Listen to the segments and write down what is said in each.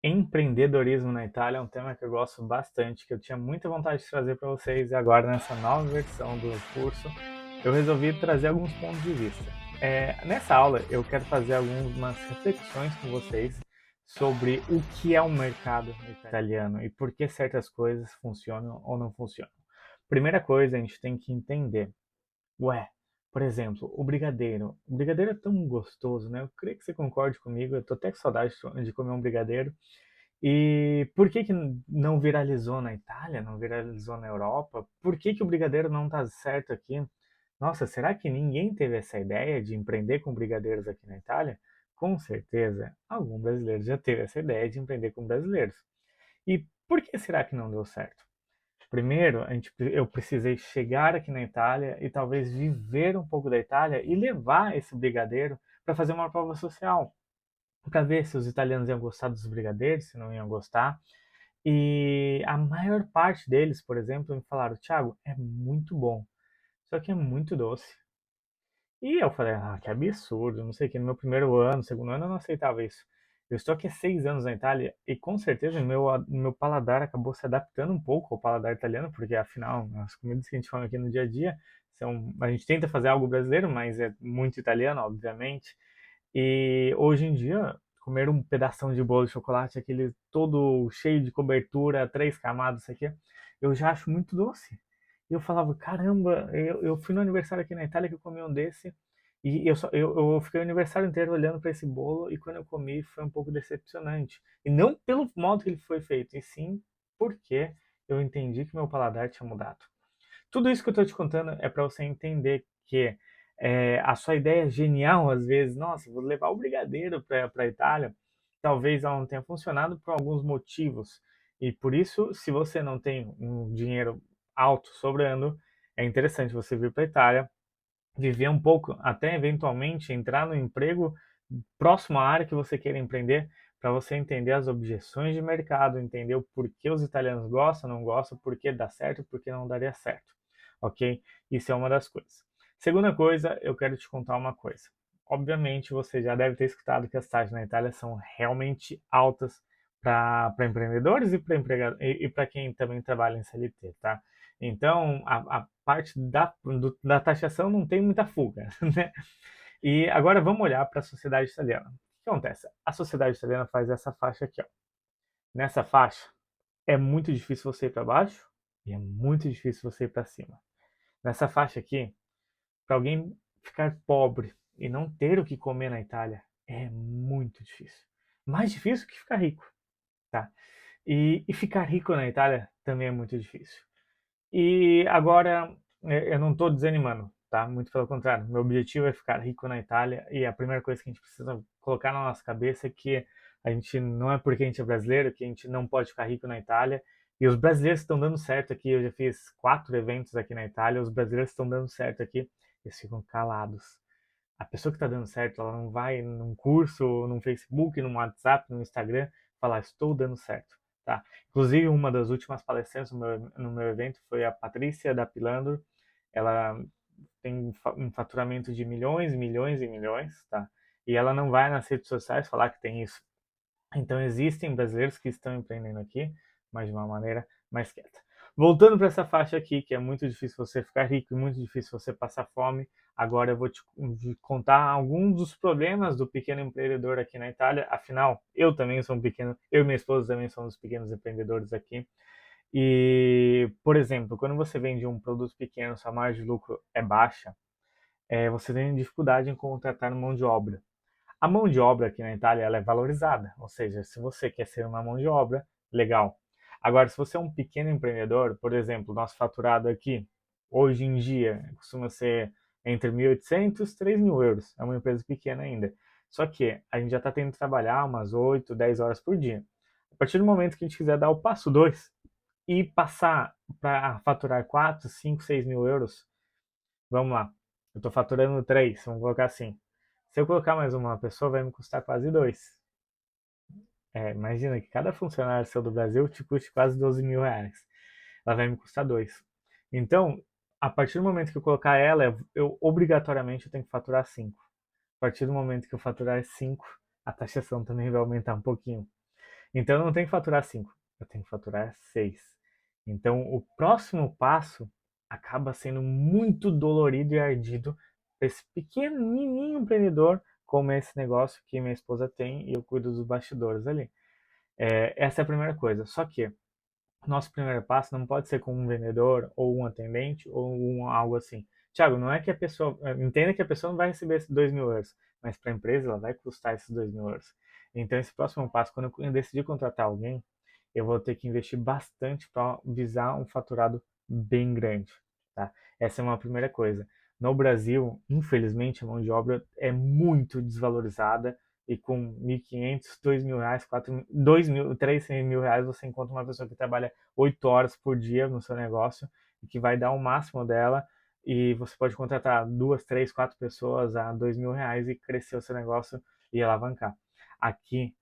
Empreendedorismo na Itália é um tema que eu gosto bastante, que eu tinha muita vontade de trazer para vocês e agora nessa nova versão do curso eu resolvi trazer alguns pontos de vista. Nessa aula eu quero fazer algumas reflexões com vocês sobre o que é o mercado italiano e por que certas coisas funcionam ou não funcionam. Primeira coisa, a gente tem que entender, ué, por exemplo, o brigadeiro. O brigadeiro é tão gostoso, né? Eu creio que você concorde comigo, eu tô até com saudade de comer um brigadeiro. E por que que não viralizou na Itália, não viralizou na Europa? Por que que o brigadeiro não está certo aqui? Nossa, será que ninguém teve essa ideia de empreender com brigadeiros aqui na Itália? Com certeza, algum brasileiro já teve essa ideia de empreender com brasileiros. E por que será que não deu certo? Primeiro, eu precisei chegar aqui na Itália e talvez viver um pouco da Itália e levar esse brigadeiro para fazer uma prova social, para ver se os italianos iam gostar dos brigadeiros, se não iam gostar. E a maior parte deles, por exemplo, me falaram: Thiago, é muito bom, só que é muito doce. E eu falei: ah, que absurdo, não sei o que. No meu primeiro ano, segundo ano, eu não aceitava isso. Eu estou aqui há 6 anos na Itália e com certeza meu paladar acabou se adaptando um pouco ao paladar italiano, porque afinal, as comidas que a gente come aqui no dia a dia são. A gente tenta fazer algo brasileiro, mas é muito italiano, obviamente. E hoje em dia, comer um pedação de bolo de chocolate, aquele todo cheio de cobertura, 3 camadas, isso aqui, eu já acho muito doce. E eu falava, caramba, eu fui no aniversário aqui na Itália que eu comi um desse, e eu fiquei o aniversário inteiro olhando para esse bolo, e quando eu comi foi um pouco decepcionante. E não pelo modo que ele foi feito, e sim porque eu entendi que meu paladar tinha mudado. Tudo isso que eu estou te contando é para você entender que a sua ideia é genial, às vezes, nossa, vou levar o brigadeiro para a Itália, talvez ela não tenha funcionado por alguns motivos. E por isso, se você não tem um dinheiro alto sobrando, é interessante você vir para a Itália, viver um pouco, até eventualmente entrar no emprego próximo à área que você queira empreender, para você entender as objeções de mercado, entender o porquê os italianos gostam, não gostam, por que dá certo, por que não daria certo, ok? Isso é uma das coisas. Segunda coisa, eu quero te contar uma coisa. Obviamente, você já deve ter escutado que as taxas na Itália são realmente altas para empreendedores e para quem também trabalha em CLT, tá? Então, a parte da taxação não tem muita fuga, né? E agora vamos olhar para a sociedade italiana. O que acontece? A sociedade italiana faz essa faixa aqui, ó. Nessa faixa é muito difícil você ir para baixo e é muito difícil você ir para cima. Nessa faixa aqui, para alguém ficar pobre e não ter o que comer na Itália é muito difícil. Mais difícil que ficar rico, tá? E ficar rico na Itália também é muito difícil. E agora, eu não estou desanimando, tá? Muito pelo contrário. Meu objetivo é ficar rico na Itália e a primeira coisa que a gente precisa colocar na nossa cabeça é que a gente não é porque a gente é brasileiro que a gente não pode ficar rico na Itália. E os brasileiros estão dando certo aqui. Eu já fiz 4 eventos aqui na Itália. Os brasileiros estão dando certo aqui. Eles ficam calados. A pessoa que está dando certo, ela não vai num curso, num Facebook, num WhatsApp, no Instagram, falar estou dando certo, tá? Inclusive, uma das últimas palestrantes no meu evento foi a Patrícia da Pilandro. Ela tem um faturamento de milhões, milhões e milhões, tá? E ela não vai nas redes sociais falar que tem isso. Então existem brasileiros que estão empreendendo aqui, mas de uma maneira mais quieta. Voltando para essa faixa aqui, que é muito difícil você ficar rico e muito difícil você passar fome, agora eu vou te contar alguns dos problemas do pequeno empreendedor aqui na Itália. Afinal, eu também sou um pequeno, eu e minha esposa também somos pequenos empreendedores aqui. E, por exemplo, quando você vende um produto pequeno, sua margem de lucro é baixa, você tem dificuldade em contratar mão de obra. A mão de obra aqui na Itália ela é valorizada, ou seja, se você quer ser uma mão de obra, legal. Agora, se você é um pequeno empreendedor, por exemplo, nosso faturado aqui, hoje em dia, costuma ser entre 1.800 e 3.000 euros. É uma empresa pequena ainda. Só que a gente já está tendo que trabalhar umas 8, 10 horas por dia. A partir do momento que a gente quiser dar o passo 2 e passar para faturar 4, 5, 6 mil euros, vamos lá. Eu estou faturando 3, vamos colocar assim. Se eu colocar mais uma pessoa, vai me custar quase 2. Imagina que cada funcionário seu do Brasil te custe quase 12 mil reais. Ela vai me custar 2. Então, a partir do momento que eu colocar ela, eu obrigatoriamente eu tenho que faturar 5. A partir do momento que eu faturar 5, a taxação também vai aumentar um pouquinho. Então eu não tenho que faturar 5, eu tenho que faturar 6. Então o próximo passo acaba sendo muito dolorido e ardido para esse pequenininho empreendedor, como é esse negócio que minha esposa tem e eu cuido dos bastidores ali. Essa é a primeira coisa. Só que nosso primeiro passo não pode ser com um vendedor ou um atendente ou algo assim. Tiago, não é que a pessoa. Entenda que a pessoa não vai receber esses 2.000 euros, mas para a empresa ela vai custar esses 2.000 euros. Então, esse próximo passo, quando eu decidir contratar alguém, eu vou ter que investir bastante para visar um faturado bem grande. Tá? Essa é uma primeira coisa. No Brasil, infelizmente, a mão de obra é muito desvalorizada e com 1.500, 2.000 reais, 4.000, 2.000, 3.000 reais você encontra uma pessoa que trabalha 8 horas por dia no seu negócio e que vai dar o máximo dela e você pode contratar 2, 3, 4 pessoas a 2.000 reais e crescer o seu negócio e alavancar. Aqui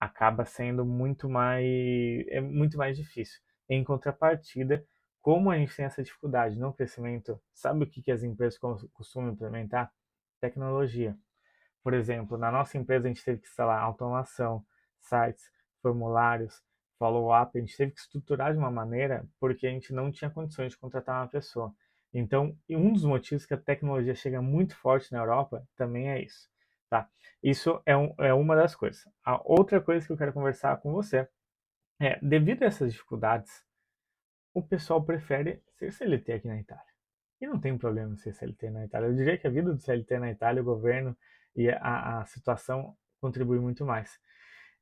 acaba sendo muito mais difícil. Em contrapartida, como a gente tem essa dificuldade no crescimento, sabe o que as empresas costumam implementar? Tecnologia. Por exemplo, na nossa empresa a gente teve que instalar automação, sites, formulários, follow-up, a gente teve que estruturar de uma maneira porque a gente não tinha condições de contratar uma pessoa. Então, e um dos motivos que a tecnologia chega muito forte na Europa também é isso, tá? Isso é uma das coisas. A outra coisa que eu quero conversar com você é, devido a essas dificuldades, o pessoal prefere ser CLT aqui na Itália. E não tem problema ser CLT na Itália. Eu diria que a vida do CLT na Itália, o governo e a situação contribui muito mais.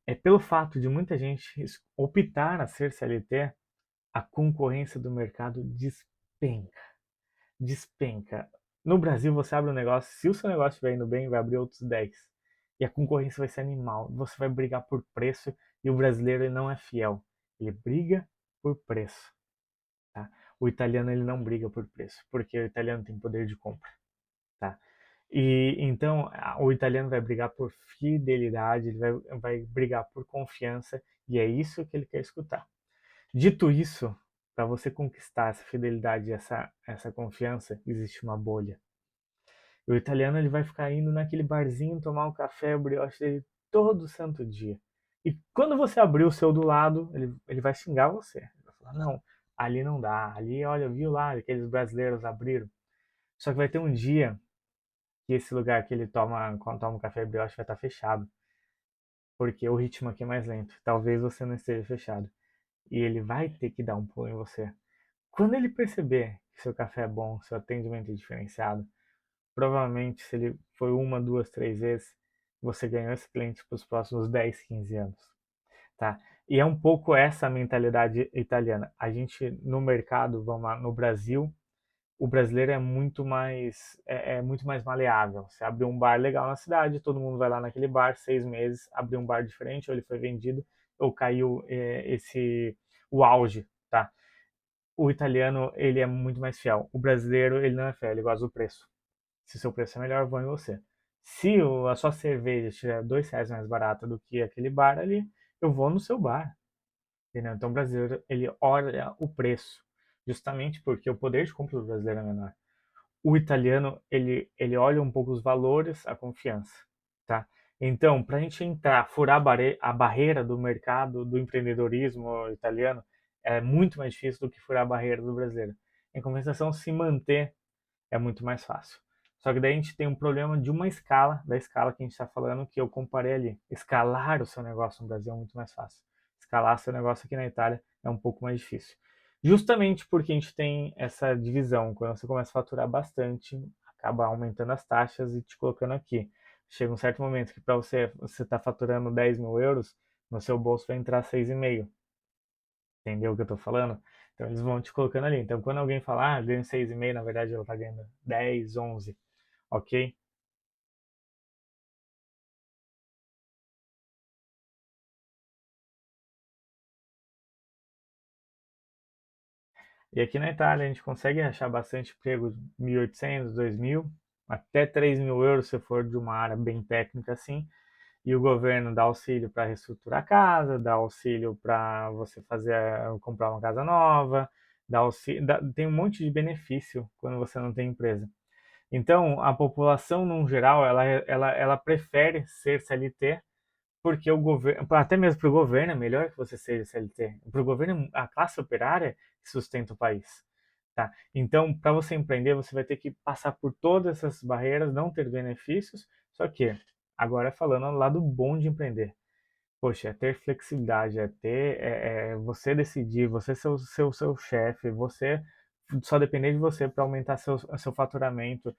É pelo fato de muita gente optar a ser CLT, a concorrência do mercado despenca. Despenca. No Brasil, você abre um negócio, se o seu negócio estiver indo bem, vai abrir outros 10. E a concorrência vai ser animal. Você vai brigar por preço e o brasileiro ele não é fiel. Ele briga por preço. Tá? O italiano ele não briga por preço, porque o italiano tem poder de compra. Tá? E então o italiano vai brigar por fidelidade, ele vai brigar por confiança, e é isso que ele quer escutar. Dito isso, para você conquistar essa fidelidade e essa confiança, existe uma bolha. O italiano ele vai ficar indo naquele barzinho tomar um café, o brioche dele todo santo dia. E quando você abrir o seu do lado, ele vai xingar você. Ele vai falar, não, ali não dá, ali, olha, viu lá, aqueles brasileiros abriram. Só que vai ter um dia que esse lugar que ele toma, quando toma um café brioche, vai estar fechado. Porque o ritmo aqui é mais lento. Talvez você não esteja fechado. E ele vai ter que dar um pulo em você. Quando ele perceber que seu café é bom, seu atendimento é diferenciado, provavelmente, se ele foi uma, duas, 3 vezes, você ganhou esse cliente para os próximos 10, 15 anos. Tá? E é um pouco essa a mentalidade italiana. A gente, no mercado, vamos lá, no Brasil, o brasileiro é muito mais maleável. Você abriu um bar legal na cidade, todo mundo vai lá naquele bar, 6 meses, abriu um bar diferente, ou ele foi vendido, ou caiu o auge, tá? O italiano, ele é muito mais fiel. O brasileiro, ele não é fiel, ele gosta do preço. Se o seu preço é melhor, vou em você. Se a sua cerveja estiver 2 reais mais barata do que aquele bar ali, eu vou no seu bar. Entendeu? Então o brasileiro, ele olha o preço, justamente porque o poder de compra do brasileiro é menor. O italiano, ele olha um pouco os valores, a confiança, tá? Então, para a gente entrar, furar a barreira do mercado, do empreendedorismo italiano, é muito mais difícil do que furar a barreira do brasileiro. Em compensação, se manter é muito mais fácil. Só que daí a gente tem um problema de uma escala, da escala que a gente está falando, que eu comparei ali. Escalar o seu negócio no Brasil é muito mais fácil. Escalar seu negócio aqui na Itália é um pouco mais difícil. Justamente porque a gente tem essa divisão. Quando você começa a faturar bastante, acaba aumentando as taxas e te colocando aqui. Chega um certo momento que para você está faturando 10.000 euros, no seu bolso vai entrar 6,5. Entendeu o que eu tô falando? Então eles vão te colocando ali. Então quando alguém fala, ganho 6,5, na verdade ela tá ganhando 10, 11, ok? E aqui na Itália a gente consegue achar bastante emprego, 1.800, 2.000, até 3.000 euros se for de uma área bem técnica assim. E o governo dá auxílio para reestruturar a casa, dá auxílio para você comprar uma casa nova, dá auxílio, tem um monte de benefício quando você não tem empresa. Então, a população, no geral, ela prefere ser CLT porque o governo, até mesmo para o governo é melhor que você seja CLT. Para o governo, a classe operária que sustenta o país. Tá? Então, para você empreender, você vai ter que passar por todas essas barreiras, não ter benefícios. Só que, agora falando do lado bom de empreender, poxa, é ter flexibilidade, você decidir, você ser o seu chefe, você só depender de você para aumentar seu faturamento.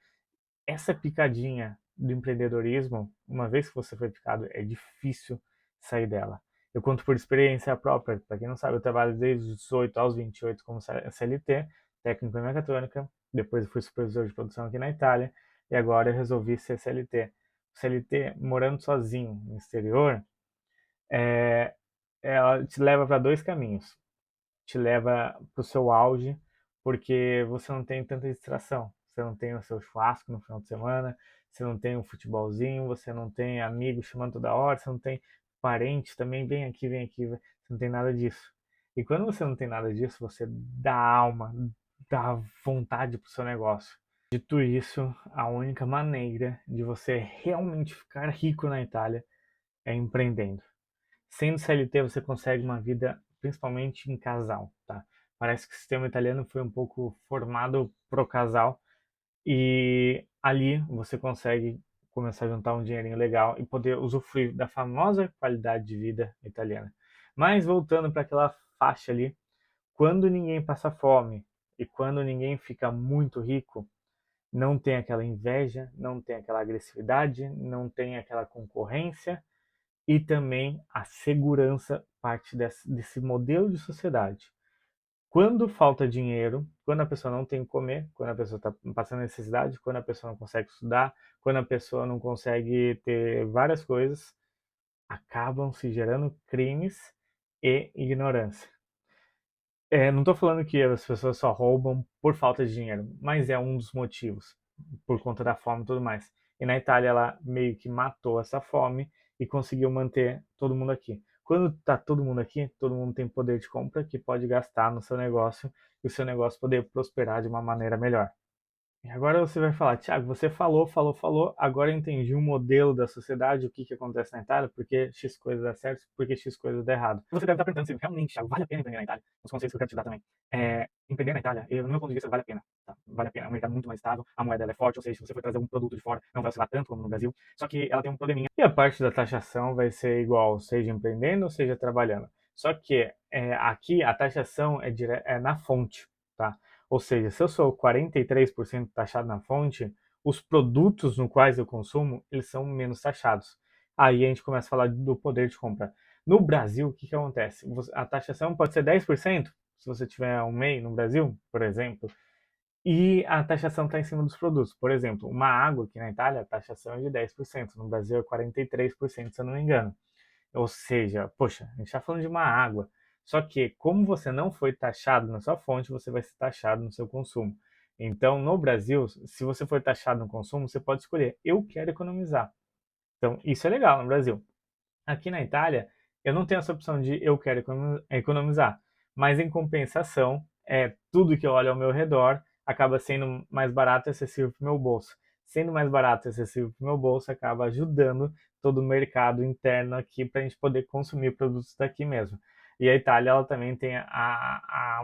Essa picadinha do empreendedorismo, uma vez que você foi picado, é difícil sair dela. Eu conto por experiência própria. Para quem não sabe, eu trabalho desde os 18 aos 28 como CLT, técnico em mecatrônica. Depois eu fui supervisor de produção aqui na Itália. E agora eu resolvi ser CLT. CLT, morando sozinho no exterior, é, ela te leva para dois caminhos. Te leva para o seu auge, porque você não tem tanta distração. Você não tem o seu churrasco no final de semana, você não tem um futebolzinho, você não tem amigos chamando toda hora, você não tem parente também, vem aqui, você não tem nada disso. E quando você não tem nada disso, você dá alma, dá vontade pro seu negócio. Dito isso, a única maneira de você realmente ficar rico na Itália é empreendendo. Sendo CLT, você consegue uma vida principalmente em casal, tá? Parece que o sistema italiano foi um pouco formado pro casal e ali você consegue começar a juntar um dinheirinho legal e poder usufruir da famosa qualidade de vida italiana. Mas voltando para aquela faixa ali, quando ninguém passa fome e quando ninguém fica muito rico, não tem aquela inveja, não tem aquela agressividade, não tem aquela concorrência e também a segurança parte desse modelo de sociedade. Quando falta dinheiro, quando a pessoa não tem o que comer, quando a pessoa está passando necessidade, quando a pessoa não consegue estudar, quando a pessoa não consegue ter várias coisas, acabam se gerando crimes e ignorância. Não estou falando que as pessoas só roubam por falta de dinheiro, mas é um dos motivos, por conta da fome e tudo mais. E na Itália ela meio que matou essa fome e conseguiu manter todo mundo aqui. Quando está todo mundo aqui, todo mundo tem poder de compra que pode gastar no seu negócio e o seu negócio poder prosperar de uma maneira melhor. E agora você vai falar, Thiago, você falou, agora eu entendi o modelo da sociedade, o que que acontece na Itália, porque X coisa dá certo, porque X coisa dá errado. Você deve estar perguntando se realmente, Thiago, vale a pena empreender na Itália? Os conselhos que eu quero te dar também. Empreender na Itália, no meu ponto de vista, vale a pena. Tá? Vale a pena, é um mercado muito mais estável, a moeda ela é forte, ou seja, se você for trazer um produto de fora, não vai oscilar tanto como no Brasil, só que ela tem um probleminha. E a parte da taxação vai ser igual, seja empreendendo, seja trabalhando. Só que aqui a taxação é na fonte, tá? Ou seja, se eu sou 43% taxado na fonte, os produtos no quais eu consumo, eles são menos taxados. Aí a gente começa a falar do poder de compra. No Brasil, o que que acontece? A taxação pode ser 10%, se você tiver um MEI no Brasil, por exemplo, e a taxação está em cima dos produtos. Por exemplo, uma água aqui na Itália, a taxação é de 10%, no Brasil é 43%, se eu não me engano. Ou seja, poxa, a gente está falando de uma água. Só que, como você não foi taxado na sua fonte, você vai ser taxado no seu consumo. Então, no Brasil, se você for taxado no consumo, você pode escolher: eu quero economizar. Então, isso é legal no Brasil. Aqui na Itália, eu não tenho essa opção de eu quero economizar, mas em compensação, tudo que eu olho ao meu redor acaba sendo mais barato e acessível para o meu bolso. Sendo mais barato e acessível para o meu bolso, acaba ajudando todo o mercado interno aqui para a gente poder consumir produtos daqui mesmo. E a Itália, ela também tem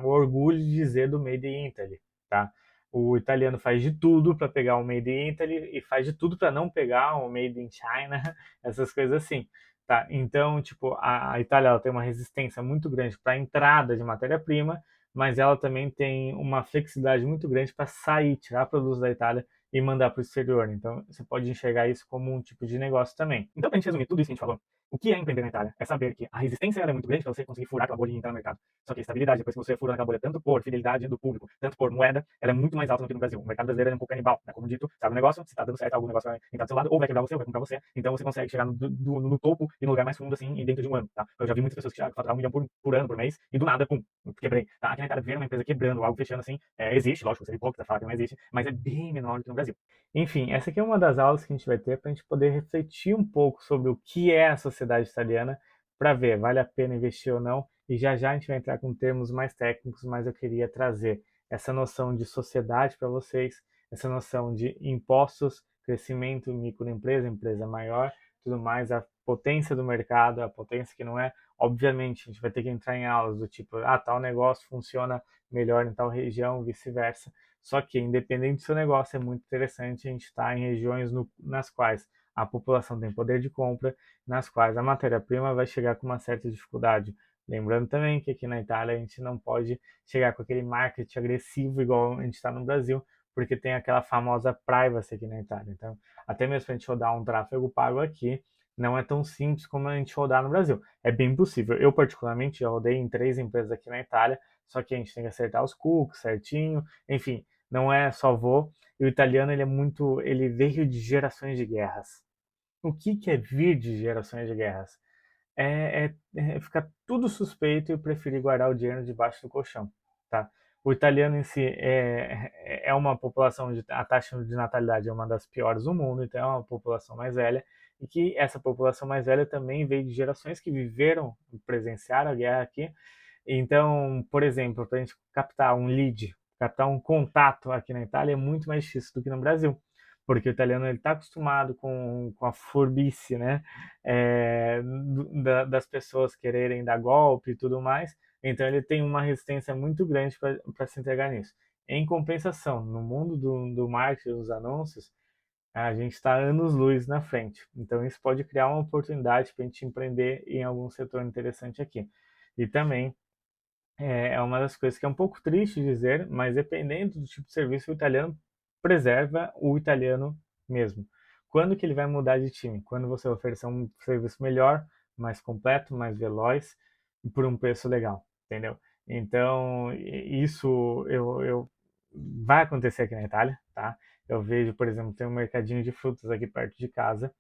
o orgulho de dizer do Made in Italy, tá? O italiano faz de tudo para pegar o Made in Italy e faz de tudo para não pegar o Made in China, essas coisas assim. Tá? Então, tipo, a Itália ela tem uma resistência muito grande para a entrada de matéria-prima, mas ela também tem uma flexibilidade muito grande para sair, tirar produtos da Itália e mandar para o exterior. Então, você pode enxergar isso como um tipo de negócio também. Então, para a gente resumir tudo isso que a gente falou, o que é empreender na Itália? É saber que a resistência é muito grande para você conseguir furar aquela bolha e entrar no mercado. Só que a estabilidade, depois que você fura aquela bolha, tanto por fidelidade do público, tanto por moeda, ela é muito mais alta do que no Brasil. O mercado brasileiro é um pouco canibal, né? Como dito, sabe o negócio, se está dando certo, algum negócio vai entrar do seu lado, ou vai quebrar você, ou vai comprar você. Então você consegue chegar no topo e no lugar mais fundo, assim, dentro de um ano, tá? Eu já vi muitas pessoas que faturavam 1 milhão por ano, por mês, e do nada, pum, quebrei. Tá? Aqui na Itália, ver uma empresa quebrando, algo fechando assim, existe, lógico, você é hipócrita falar que não existe, mas é bem menor do que no Brasil. Enfim, essa aqui é uma das aulas que a gente vai ter para a gente poder refletir um pouco sobre o que é a sociedade italiana, para ver vale a pena investir ou não. E já já a gente vai entrar com termos mais técnicos, mas eu queria trazer essa noção de sociedade para vocês, essa noção de impostos, crescimento, microempresa, empresa maior, tudo mais, a potência do mercado, a potência que não é. Obviamente, a gente vai ter que entrar em aulas do tipo, tal negócio funciona melhor em tal região, vice-versa. Só que, independente do seu negócio, é muito interessante a gente estar em regiões nas quais a população tem poder de compra, nas quais a matéria-prima vai chegar com uma certa dificuldade. Lembrando também que aqui na Itália a gente não pode chegar com aquele marketing agressivo igual a gente está no Brasil, porque tem aquela famosa privacy aqui na Itália. Então, até mesmo para a gente rodar um tráfego pago aqui, não é tão simples como a gente rodar no Brasil. É bem possível. Eu, particularmente, já rodei em 3 empresas aqui na Itália, só que a gente tem que acertar os cookies certinho. Enfim, não é só voo. E o italiano, ele veio de gerações de guerras. O que é vir de gerações de guerras? É ficar tudo suspeito e eu preferi guardar o dinheiro debaixo do colchão, tá? O italiano em si é uma população onde a taxa de natalidade é uma das piores do mundo, então é uma população mais velha, e que essa população mais velha também veio de gerações que viveram, presenciaram a guerra aqui. Então, por exemplo, para a gente captar um lead, captar um contato aqui na Itália é muito mais difícil do que no Brasil, porque o italiano ele está acostumado com a furbice, né? Das pessoas quererem dar golpe e tudo mais, então ele tem uma resistência muito grande para se entregar nisso. Em compensação, no mundo do marketing, dos anúncios, a gente está anos-luz na frente. Então isso pode criar uma oportunidade para a gente empreender em algum setor interessante aqui. E também é uma das coisas que é um pouco triste dizer, mas dependendo do tipo de serviço, o italiano preserva o italiano mesmo. Quando que ele vai mudar de time? Quando você oferecer um serviço melhor, mais completo, mais veloz e por um preço legal, entendeu? Então, isso vai acontecer aqui na Itália, tá? Eu vejo, por exemplo, tem um mercadinho de frutas aqui perto de casa,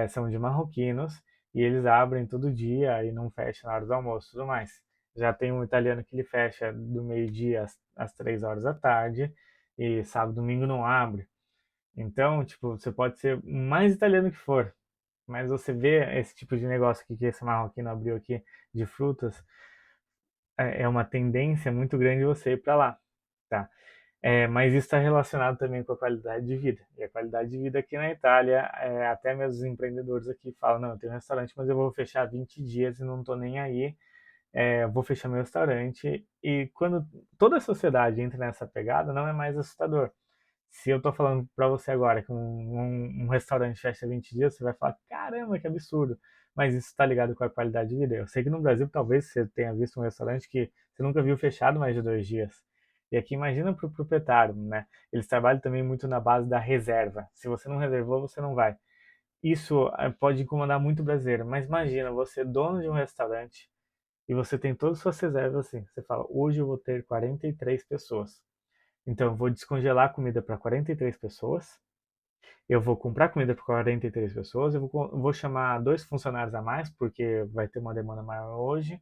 são de marroquinos, e eles abrem todo dia e não fecham na hora do almoço e tudo mais. Já tem um italiano que ele fecha do meio-dia às 3 horas da tarde e sábado e domingo não abre. Então, tipo, você pode ser o mais italiano que for, mas você vê esse tipo de negócio aqui que esse marroquino abriu aqui de frutas, é uma tendência muito grande você ir para lá, tá? Mas isso está relacionado também com a qualidade de vida. E a qualidade de vida aqui na Itália, até mesmo os empreendedores aqui falam, não, eu tenho um restaurante, mas eu vou fechar 20 dias e não estou nem aí, vou fechar meu restaurante. E quando toda a sociedade entra nessa pegada, não é mais assustador. Se eu tô falando para você agora que um restaurante fecha 20 dias, você vai falar, caramba, que absurdo. Mas isso está ligado com a qualidade de vida. Eu sei que no Brasil talvez você tenha visto um restaurante que você nunca viu fechado mais de 2 dias. E aqui imagina para o proprietário, né? Eles trabalham também muito na base da reserva. Se você não reservou, você não vai. Isso pode incomodar muito o brasileiro, mas imagina você dono de um restaurante e você tem todas as suas reservas assim. Você fala, hoje eu vou ter 43 pessoas. Então eu vou descongelar a comida para 43 pessoas, eu vou comprar comida para 43 pessoas, eu vou chamar 2 funcionários a mais, porque vai ter uma demanda maior hoje.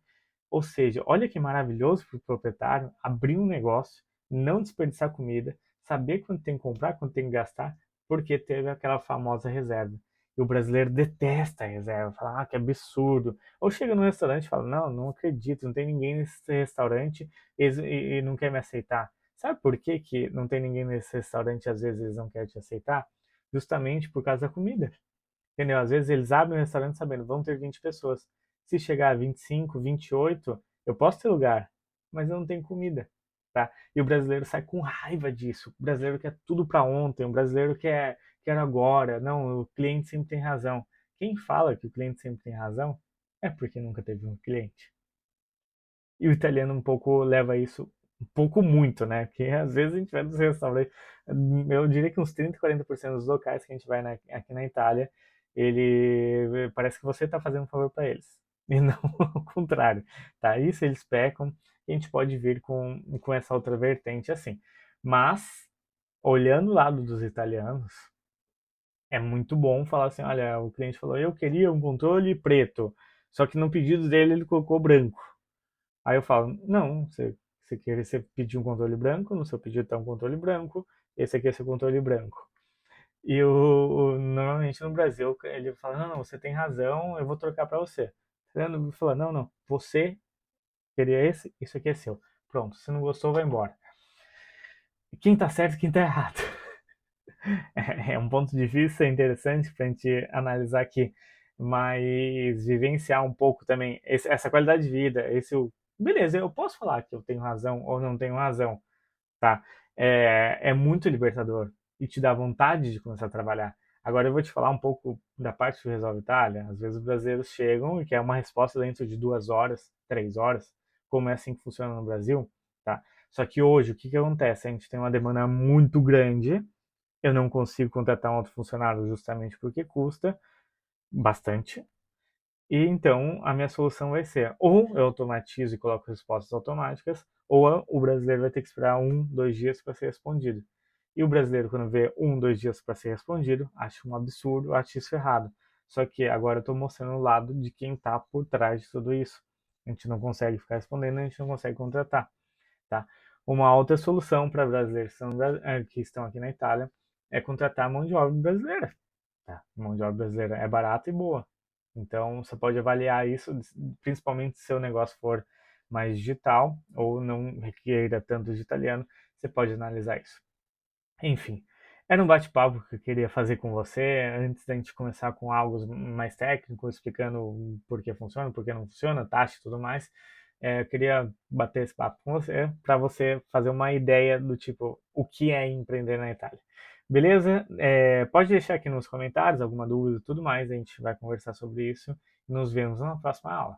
Ou seja, olha que maravilhoso para o proprietário abrir um negócio, não desperdiçar comida, saber quanto tem que comprar, quanto tem que gastar, porque teve aquela famosa reserva. E o brasileiro detesta a reserva, fala, que absurdo. Ou chega no restaurante e fala, não, não acredito, não tem ninguém nesse restaurante e não quer me aceitar. Sabe por que, que não tem ninguém nesse restaurante e às vezes eles não querem te aceitar? Justamente por causa da comida. Entendeu? Às vezes eles abrem um restaurante sabendo, vão ter 20 pessoas. Se chegar a 25, 28, eu posso ter lugar, mas eu não tenho comida, tá? E o brasileiro sai com raiva disso. O brasileiro quer tudo para ontem, o brasileiro quer agora. Não, o cliente sempre tem razão. Quem fala que o cliente sempre tem razão é porque nunca teve um cliente. E o italiano um pouco leva isso um pouco muito, né? Porque às vezes a gente vai nos restaurantes, eu diria que uns 30, 40% dos locais que a gente vai aqui na Itália, ele parece que você está fazendo um favor para eles. E não o contrário, tá? Isso eles pecam, e a gente pode vir com essa outra vertente assim. Mas, olhando o lado dos italianos, é muito bom falar assim, olha, o cliente falou, eu queria um controle preto, só que no pedido dele ele colocou branco. Aí eu falo, não, você pediu um controle branco, no seu pedido está um controle branco, esse aqui é seu controle branco. E normalmente no Brasil ele fala, não, não, você tem razão, eu vou trocar para você. Ele fala, não, não, você queria esse, isso aqui é seu. Pronto, se não gostou, vai embora. Quem tá certo e quem tá errado? É um ponto difícil, é interessante para a gente analisar aqui. mas vivenciar um pouco também essa qualidade de vida, beleza, eu posso falar que eu tenho razão ou não tenho razão, tá? É muito libertador e te dá vontade de começar a trabalhar. Agora eu vou te falar um pouco da parte do Resolve Itália. Às vezes os brasileiros chegam e querem uma resposta dentro de 2 horas, 3 horas, como é assim que funciona no Brasil, tá? Só que hoje, o que que acontece? A gente tem uma demanda muito grande, eu não consigo contratar um outro funcionário justamente porque custa bastante, e então a minha solução vai ser ou eu automatizo e coloco respostas automáticas, ou o brasileiro vai ter que esperar 1, 2 dias para ser respondido. E o brasileiro, quando vê 1, 2 dias para ser respondido, acha um absurdo, acha isso errado. Só que agora eu estou mostrando o lado de quem está por trás de tudo isso. A gente não consegue ficar respondendo, a gente não consegue contratar. Tá? Uma outra solução para brasileiros que estão aqui na Itália é contratar mão de obra brasileira. Tá? Mão de obra brasileira é barata e boa. Então, você pode avaliar isso, principalmente se seu negócio for mais digital ou não requeira tanto de italiano, você pode analisar isso. Enfim, era um bate-papo que eu queria fazer com você antes da gente começar com algo mais técnico, explicando por que funciona, por que não funciona, taxa e tudo mais. Eu queria bater esse papo com você para você fazer uma ideia do tipo o que é empreender na Itália. Beleza? Pode deixar aqui nos comentários alguma dúvida e tudo mais, a gente vai conversar sobre isso e nos vemos na próxima aula.